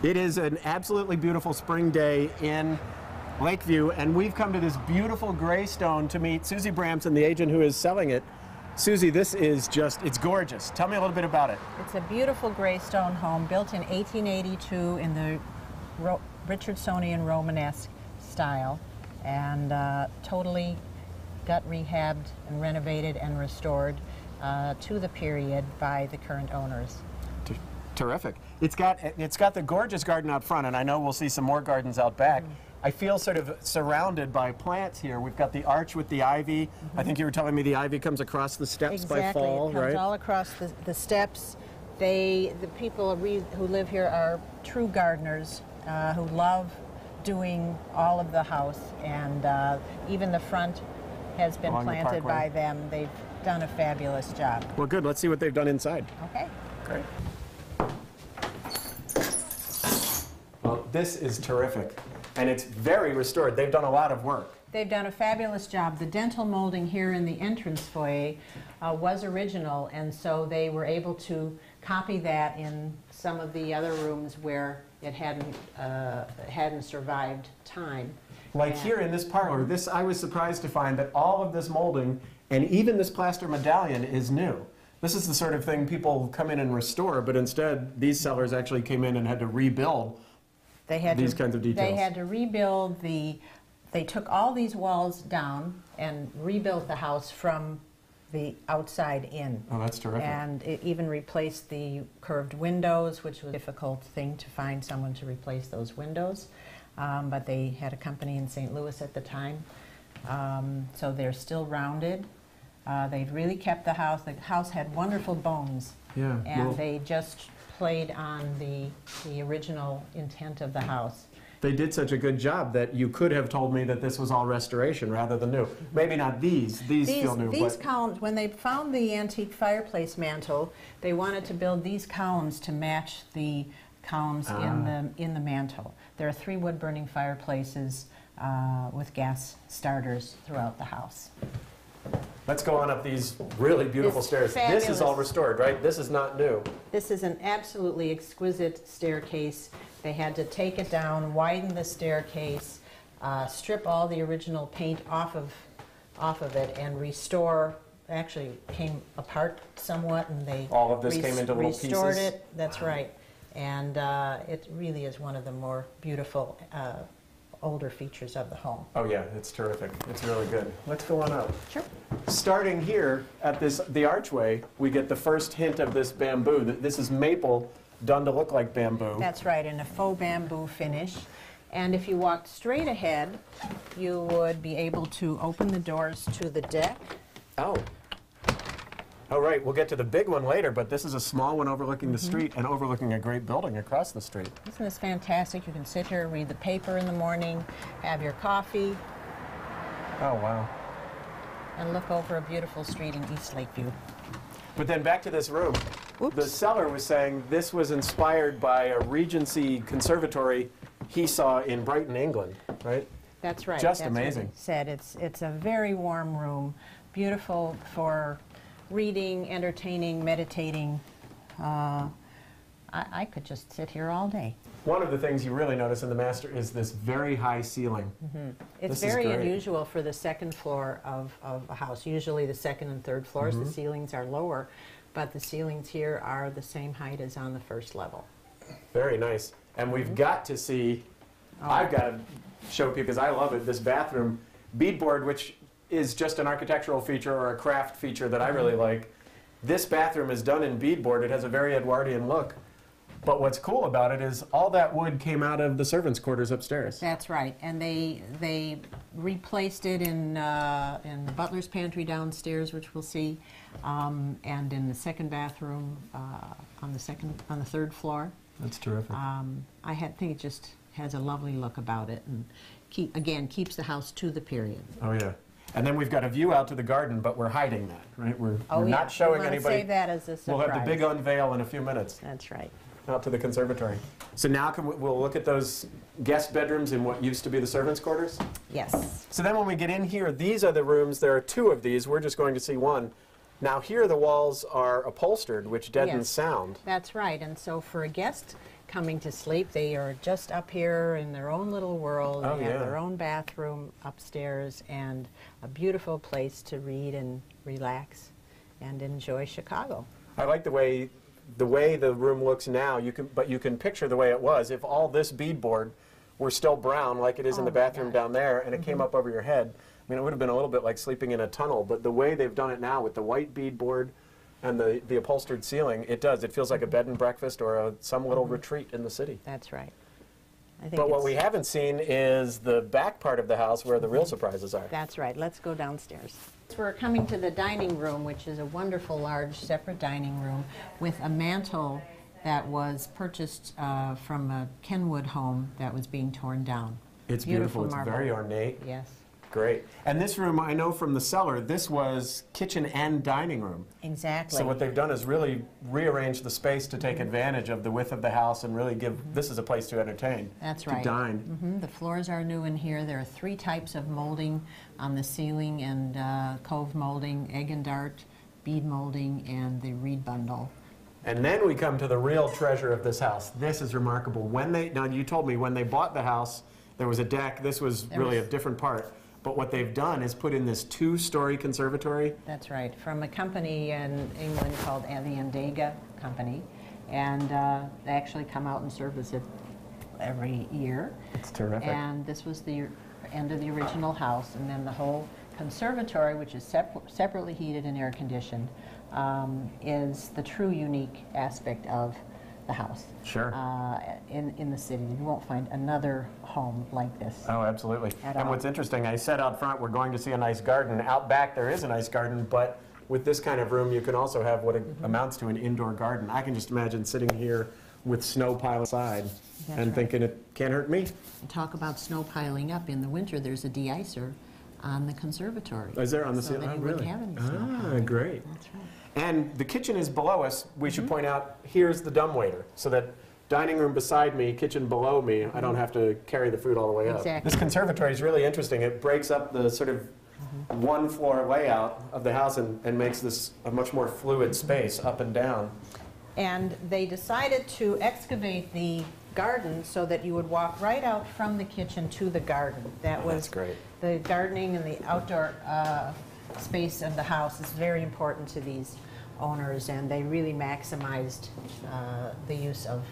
It is an absolutely beautiful spring day in Lakeview, and we've come to this beautiful graystone to meet Susie Bramson, the agent who is selling it. Susie, this is just, it's gorgeous. Tell me a little bit about it. It's a beautiful graystone home built in 1882 in the Richardsonian Romanesque style, and totally got rehabbed and renovated and restored to the period by the current owners. Terrific. It's got the gorgeous garden out front, and I know we'll see some more gardens out back. I feel sort of surrounded by plants here. We've got the arch with the ivy. I think you were telling me the ivy comes across the steps by fall, right? Exactly. It comes all across the steps. The people who live here are true gardeners who love doing all of the house, and even the front has been planted by them. They've done a fabulous job. Well, good. Let's see what they've done inside. Okay. Great. Well, this is terrific, and it's very restored. They've done a lot of work. They've done a fabulous job. The dental molding here in the entrance foyer was original, and so they were able to copy that in some of the other rooms where it hadn't survived time. Like here in this parlor, I was surprised to find that all of this molding and even this plaster medallion is new. This is the sort of thing people come in and restore, but instead these sellers actually came in and had to rebuild these kinds of details. They had to rebuild they took all these walls down and rebuilt the house from the outside in. Oh, that's terrific. And it even replaced the curved windows, which was a difficult thing to find someone to replace those windows. But they had a company in St. Louis at the time. So they're still rounded. They'd really kept the house. The house had wonderful bones. Yeah. And they just played on the original intent of the house. They did such a good job that you could have told me that this was all restoration rather than new. Maybe not these. These feel new. These columns, when they found the antique fireplace mantle, they wanted to build these columns to match the columns in the mantle. There are 3 wood-burning fireplaces with gas starters throughout the house. Let's go on up these really beautiful stairs. Fabulous. This is all restored, right? This is not new. This is an absolutely exquisite staircase. They had to take it down, widen the staircase, strip all the original paint off of it, and restore. Actually, came apart somewhat, and they all of this came into little pieces. Restored it. That's right, and it really is one of the more beautiful older features of the home. Oh yeah, it's terrific. It's really good. Let's go on up. Sure. Starting here at the archway, we get the first hint of this bamboo. This is maple done to look like bamboo. That's right, in a faux bamboo finish. And if you walked straight ahead, you would be able to open the doors to the deck. Oh. All right, we'll get to the big one later, but this is a small one overlooking the street and overlooking a great building across the street. Isn't this fantastic? You can sit here, read the paper in the morning, have your coffee. Oh, wow. And look over a beautiful street in East Lakeview. But then back to this room. Oops. The seller was saying this was inspired by a Regency conservatory he saw in Brighton, England, right? That's right. Just That's amazing. What he said. It's a very warm room, beautiful for reading, entertaining, meditating. I could just sit here all day. One of the things you really notice in the master is this very high ceiling. It's very unusual for the second floor of a house. Usually the second and third floors, the ceilings are lower, but the ceilings here are the same height as on the first level. Very nice. And we've got to see, I've got to show people, because I love it, this bathroom. Beadboard, which is just an architectural feature or a craft feature that I really like. This bathroom is done in beadboard. It has a very Edwardian look. But what's cool about it is all that wood came out of the servants' quarters upstairs. That's right, and they replaced it in the butler's pantry downstairs, which we'll see, and in the second bathroom on the third floor. That's terrific. I think it just has a lovely look about it, and keeps the house to the period. Oh yeah. And then we've got a view out to the garden, but we're hiding that, right? We're not showing anybody. Save that as a surprise. We'll have the big unveil in a few minutes. That's right. Out to the conservatory. So now we'll look at those guest bedrooms in what used to be the servants' quarters? Yes. So then when we get in here, these are the rooms. There are 2 of these. We're just going to see one. Now here the walls are upholstered, which deadens Yes. sound. That's right, and so for a guest coming to sleep, they are just up here in their own little world. Oh, They have yeah. their own bathroom upstairs and a beautiful place to read and relax and enjoy Chicago. I like the way the room looks now. But you can picture the way it was if all this beadboard were still brown, like it is in the Oh, my bathroom God. down there, and it came up over your head. I mean, it would have been a little bit like sleeping in a tunnel. But the way they've done it now with the white beadboard and the upholstered ceiling, it does. It feels like a bed and breakfast or some little retreat in the city. That's right. I think But what it's- we haven't seen is the back part of the house where the real surprises are. That's right. Let's go downstairs. We're coming to the dining room, which is a wonderful, large, separate dining room with a mantel that was purchased from a Kenwood home that was being torn down. It's beautiful. It's marble. very ornate. Yes, Great. And this room, I know from the cellar, this was kitchen and dining room. exactly. So what they've done is really rearrange the space to take advantage of the width of the house and really give, this is a place to entertain. That's to right. dine. The floors are new in here. There are 3 types of molding on the ceiling, and cove molding, egg and dart, bead molding, and the reed bundle. And then we come to the real treasure of this house. This is remarkable. Now you told me when they bought the house, there was a deck. This was really a different part. But what they've done is put in this 2-story conservatory. That's right, from a company in England called the Endega Company, and they actually come out and service it every year. It's terrific. And this was the end of the original house, and then the whole conservatory, which is separately heated and air conditioned, is the true unique aspect of the house. Sure. In the city. You won't find another home like this. Oh, absolutely. At And all. what's interesting, I said out front we're going to see a nice garden. Out back there is a nice garden, but with this kind of room you can also have what amounts to an indoor garden. I can just imagine sitting here with snow piled aside That's and right. thinking it can't hurt me. Talk about snow piling up. In the winter, there's a de-icer on the conservatory. Is there on the so ceiling? that you Oh, wouldn't really? have any snow Ah, piling. great. That's right. And the kitchen is below us. We should point out, here's the dumbwaiter, so that dining room beside me, kitchen below me, I don't have to carry the food all the way up. Exactly. This conservatory is really interesting. It breaks up the sort of one-floor layout of the house and makes this a much more fluid space up and down. And they decided to excavate the garden so that you would walk right out from the kitchen to the garden. That was That's great. the gardening and the outdoor space of the house is very important to these owners, and they really maximized the use of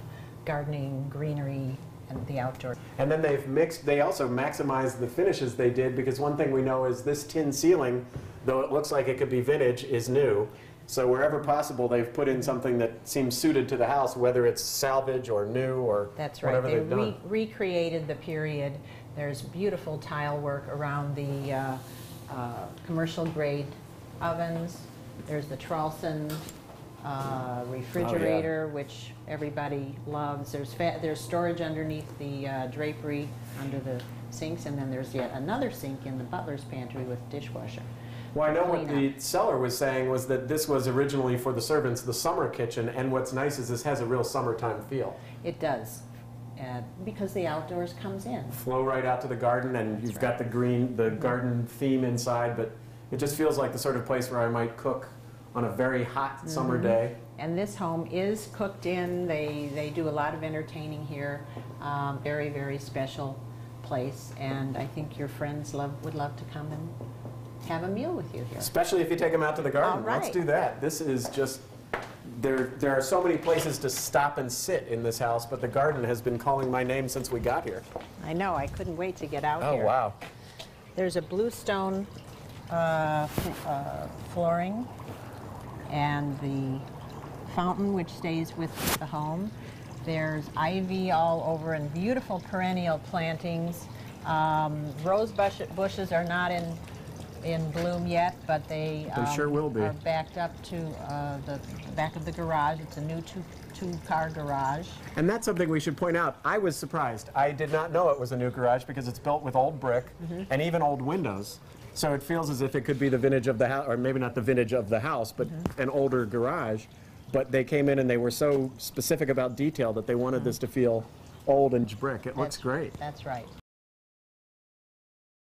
gardening, greenery, and the outdoor. And then they also maximized the finishes they did, because one thing we know is this tin ceiling, though it looks like it could be vintage, is new. So wherever possible, they've put in something that seems suited to the house, whether it's salvage or new or That's right. whatever They they've done. recreated the period. There's beautiful tile work around the commercial grade ovens. There's the Tralson refrigerator, which everybody loves. There's storage underneath the drapery under the sinks, and then there's yet another sink in the butler's pantry with dishwasher. Well, I know what Clean the seller was saying was that this was originally for the servants, the summer kitchen, and what's nice is this has a real summertime feel. It does, because the outdoors comes in. Flow right out to the garden, and you've got the garden theme inside, but it just feels like the sort of place where I might cook on a very hot summer day. And this home is cooked in. They do a lot of entertaining here. Very, very special place, and I think your friends would love to come and have a meal with you here. Especially if you take them out to the garden. All right. Let's do that. This is just, there are so many places to stop and sit in this house, but the garden has been calling my name since we got here. I know. I couldn't wait to get out Oh, here. wow. There's a bluestone flooring and the fountain, which stays with the home. There's ivy all over and beautiful perennial plantings. Rose bushes are not in bloom yet, but they sure will be. are backed up to the back of the garage. It's a new two-car garage. And that's something we should point out. I was surprised. I did not know it was a new garage because it's built with old brick and even old windows. So it feels as if it could be the vintage of the house, or maybe not the vintage of the house, but an older garage. But they came in and they were so specific about detail that they wanted this to feel old and brick. It looks great. That's right.